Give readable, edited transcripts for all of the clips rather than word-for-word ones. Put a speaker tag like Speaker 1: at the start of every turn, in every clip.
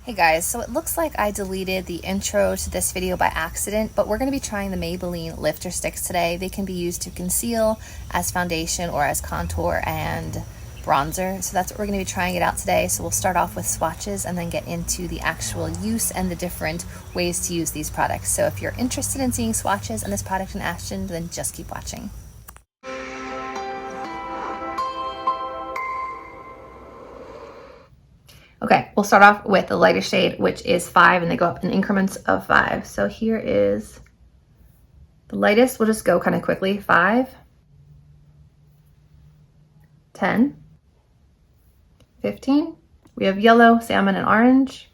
Speaker 1: Hey guys, so it looks like I deleted the intro to this video by accident, but we're going to be trying the Maybelline lifter sticks today. They can be used to conceal, as foundation, or as contour and bronzer. So that's what we're going to be trying it out today. So we'll start off with swatches and then get into the actual use and the different ways to use these products. So if you're interested in seeing swatches and this product in action, then just keep watching. Okay, we'll start off with the lightest shade, which is 5, and they go up in increments of 5. So here is the lightest. We'll just go kind of quickly. 5, 10, 15. We have yellow, salmon, and orange.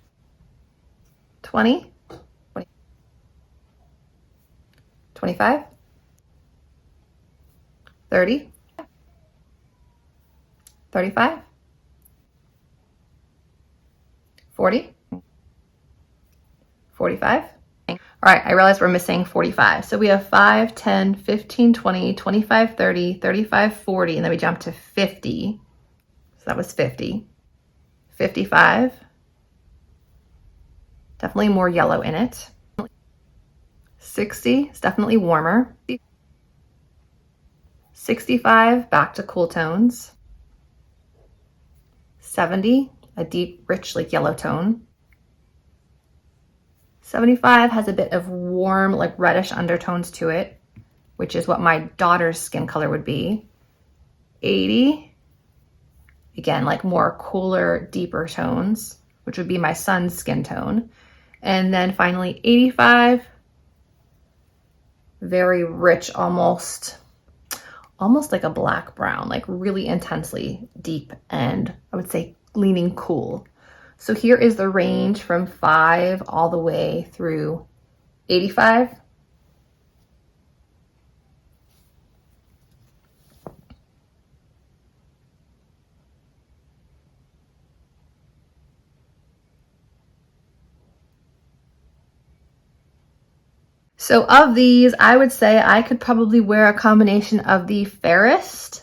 Speaker 1: 20, 25, 30, 35, 40, 45. All right, I realize we're missing 45. So we have 5, 10, 15, 20, 25, 30, 35, 40, and then we jump to 50. So that was 50. 55. Definitely more yellow in it. 60 is definitely warmer. 65, back to cool tones. 70, a deep, rich, like yellow tone. 75 has a bit of warm, like reddish undertones to it, which is what my daughter's skin color would be. 80, again, like more cooler, deeper tones, which would be my son's skin tone. And then finally 85, very rich, almost like a black brown, like really intensely deep, and I would say leaning cool. So here is the range from 5 all the way through 85. So of these, I would say I could probably wear a combination of the fairest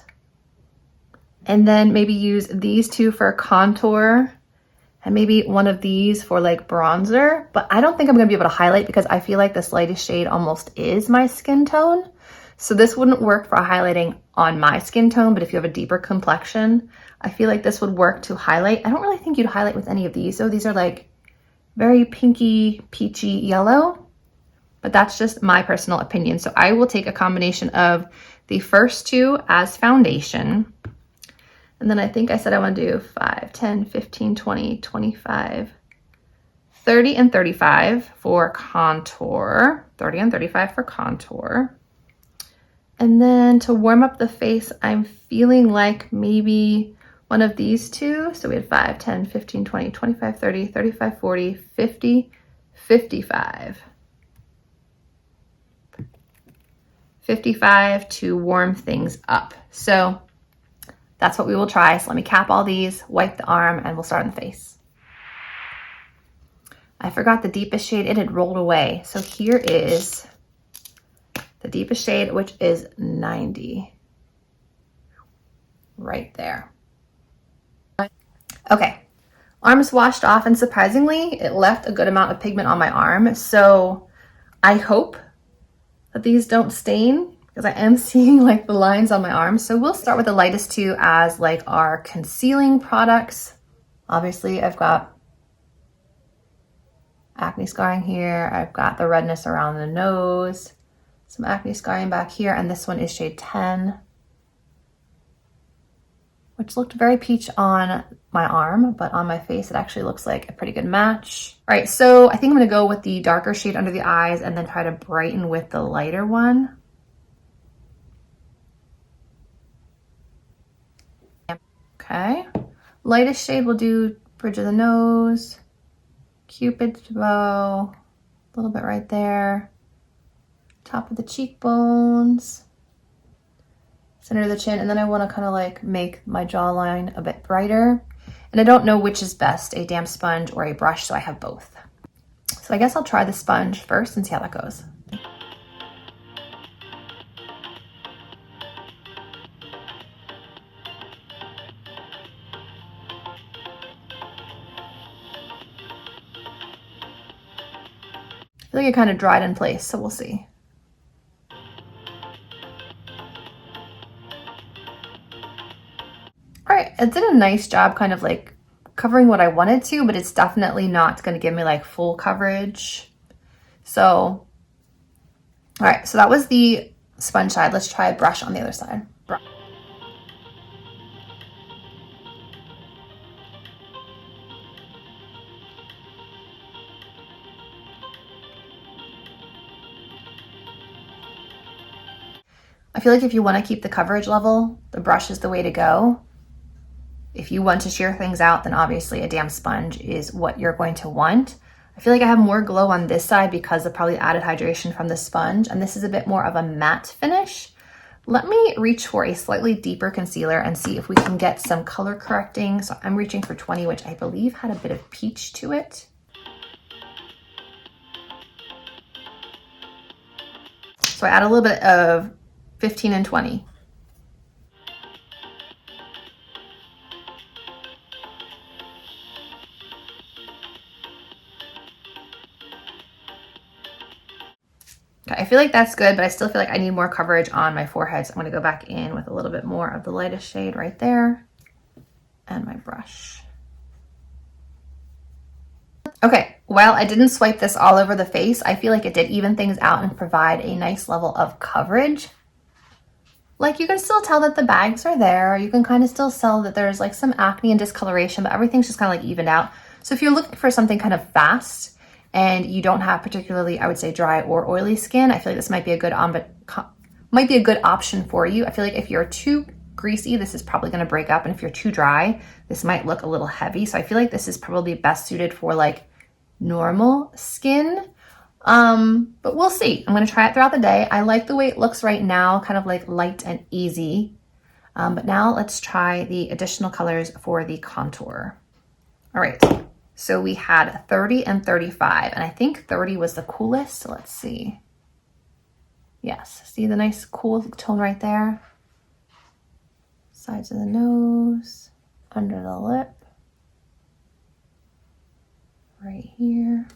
Speaker 1: and then maybe use these two for contour and maybe one of these for like bronzer, but I don't think I'm gonna be able to highlight because I feel like this lightest shade almost is my skin tone. So this wouldn't work for highlighting on my skin tone, but if you have a deeper complexion, I feel like this would work to highlight. I don't really think you'd highlight with any of these. So these are like very pinky, peachy yellow, but that's just my personal opinion. So I will take a combination of the first two as foundation. And then I think I said I want to do 5, 10, 15, 20, 25, 30, and 35 for contour. 30 and 35 for contour. And then to warm up the face, I'm feeling like maybe one of these two. So we had 5, 10, 15, 20, 25, 30, 35, 40, 50, 55. 55 to warm things up. So that's what we will try. So let me cap all these, wipe the arm, and we'll start on the face. I forgot the deepest shade. It had rolled away. So here is the deepest shade, which is 90. Right there. Okay, arm's washed off, and surprisingly, it left a good amount of pigment on my arm. So I hope that these don't stain, because I am seeing like the lines on my arm. So we'll start with the lightest two as like our concealing products. Obviously I've got acne scarring here. I've got the redness around the nose, some acne scarring back here. And this one is shade 10, which looked very peach on my arm, but on my face, it actually looks like a pretty good match. All right, so I think I'm gonna go with the darker shade under the eyes and then try to brighten with the lighter one. Okay, lightest shade we'll do bridge of the nose, Cupid's bow, a little bit right there, top of the cheekbones, center of the chin, and then I want to kind of like make my jawline a bit brighter. And I don't know which is best, a damp sponge or a brush, so I have both. So I guess I'll try the sponge first and see how that goes. feel like it kind of dried in place, so we'll see. All right, it did a nice job kind of like covering what I wanted to, but it's definitely not going to give me like full coverage. So, all right, so that was the sponge side. Let's try a brush on the other side. I feel like if you want to keep the coverage level, the brush is the way to go. If you want to sheer things out, then obviously a damp sponge is what you're going to want. I feel like I have more glow on this side because of probably added hydration from the sponge, and this is a bit more of a matte finish. Let me reach for a slightly deeper concealer and see if we can get some color correcting. So I'm reaching for 20, which I believe had a bit of peach to it. So I add a little bit of 15 and 20. Okay, I feel like that's good, but I still feel like I need more coverage on my forehead. So I'm gonna go back in with a little bit more of the lightest shade right there and my brush. Okay, while I didn't swipe this all over the face, I feel like it did even things out and provide a nice level of coverage. Like you can still tell that the bags are there. You can kind of still tell that there's like some acne and discoloration, but everything's just kind of like evened out. So if you're looking for something kind of fast and you don't have particularly, I would say, dry or oily skin, I feel like this might be a good option for you. I feel like if you're too greasy, this is probably going to break up, and if you're too dry, this might look a little heavy. So I feel like this is probably best suited for like normal skin. But we'll see. I'm going to try it throughout the day. I like the way it looks right now, kind of like light and easy. But now let's try the additional colors for the contour. All right, so we had 30 and 35, and I think 30 was the coolest. So let's see. Yes, see the nice cool tone right there? Sides of the nose, under the lip, right here,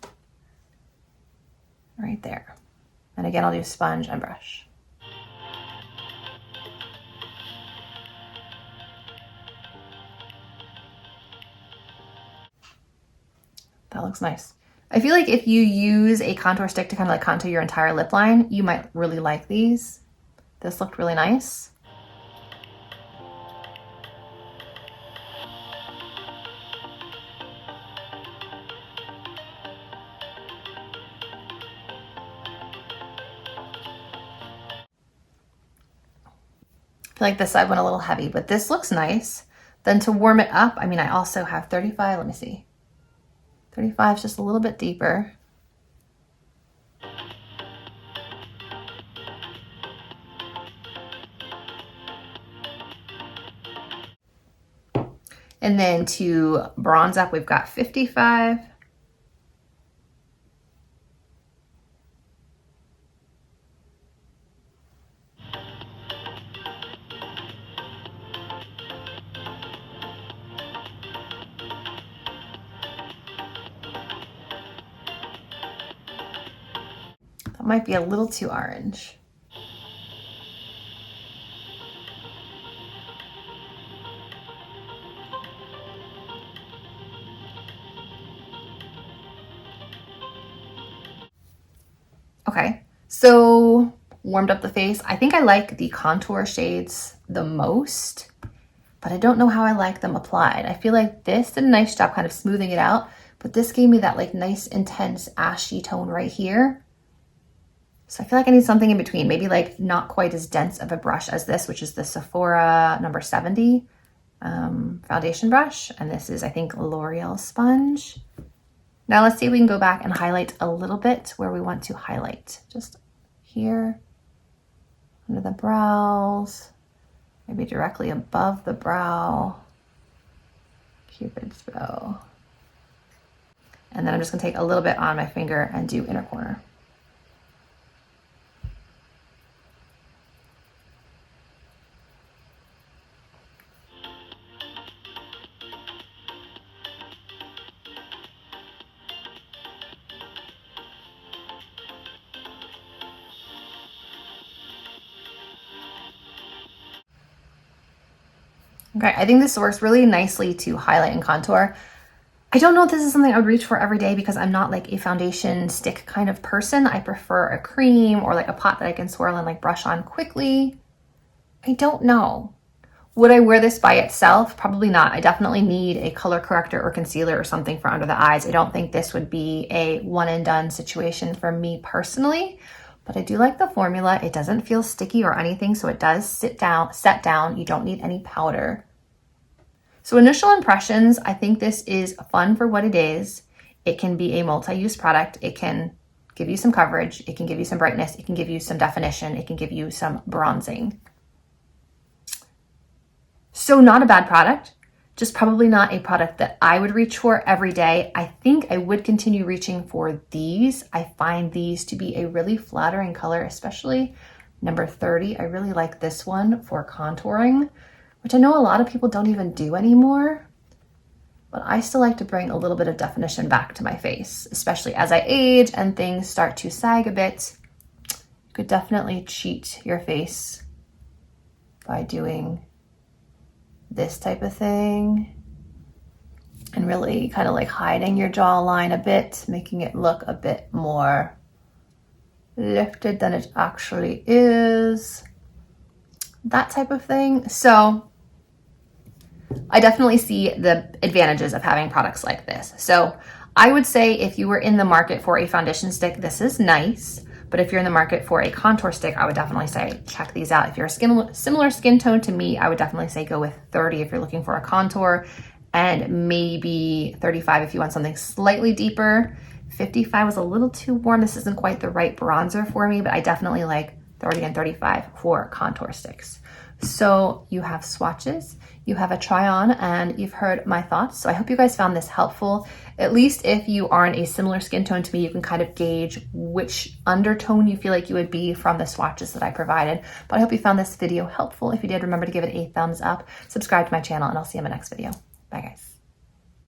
Speaker 1: right there. And again, I'll do sponge and brush. That looks nice. I feel like if you use a contour stick to kind of like contour your entire lip line, you might really like these. This looked really nice. I feel like this side went a little heavy, but this looks nice. Then to warm it up, I mean, I also have 35, let me see. 35 is just a little bit deeper. And then to bronze up, we've got 55. That might be a little too orange. Okay, so warmed up the face. I think I like the contour shades the most, but I don't know how I like them applied. I feel like this did a nice job kind of smoothing it out, but this gave me that like nice intense ashy tone right here. So I feel like I need something in between, maybe like not quite as dense of a brush as this, which is the Sephora number 70 foundation brush. And this is, I think, L'Oreal sponge. Now let's see if we can go back and highlight a little bit where we want to highlight. Just here, under the brows, maybe directly above the brow, Cupid's bow. And then I'm just gonna take a little bit on my finger and do inner corner. Okay, I think this works really nicely to highlight and contour. I don't know if this is something I would reach for every day because I'm not like a foundation stick kind of person. I prefer a cream or like a pot that I can swirl and like brush on quickly. I don't know. Would I wear this by itself? Probably not. I definitely need a color corrector or concealer or something for under the eyes. I don't think this would be a one and done situation for me personally, but I do like the formula. It doesn't feel sticky or anything, so it does set down. You don't need any powder. So initial impressions, I think this is fun for what it is. It can be a multi-use product. It can give you some coverage. It can give you some brightness. It can give you some definition. It can give you some bronzing. So not a bad product, just probably not a product that I would reach for every day. I think I would continue reaching for these. I find these to be a really flattering color, especially number 30. I really like this one for contouring, which I know a lot of people don't even do anymore, but I still like to bring a little bit of definition back to my face, especially as I age and things start to sag a bit. You could definitely cheat your face by doing this type of thing and really kind of like hiding your jawline a bit, making it look a bit more lifted than it actually is, that type of thing. So I definitely see the advantages of having products like this. So I would say if you were in the market for a foundation stick, this is nice. But if you're in the market for a contour stick, I would definitely say check these out. If you're a similar skin tone to me, I would definitely say go with 30 if you're looking for a contour, and maybe 35 if you want something slightly deeper. 55 was a little too warm. This isn't quite the right bronzer for me, but I definitely like 30 and 35 for contour sticks. So you have swatches, you have a try on, and you've heard my thoughts. So I hope you guys found this helpful. At least if you aren't a similar skin tone to me, you can kind of gauge which undertone you feel like you would be from the swatches that I provided. But I hope you found this video helpful. If you did, remember to give it a thumbs up, subscribe to my channel, and I'll see you in my next video. Bye guys.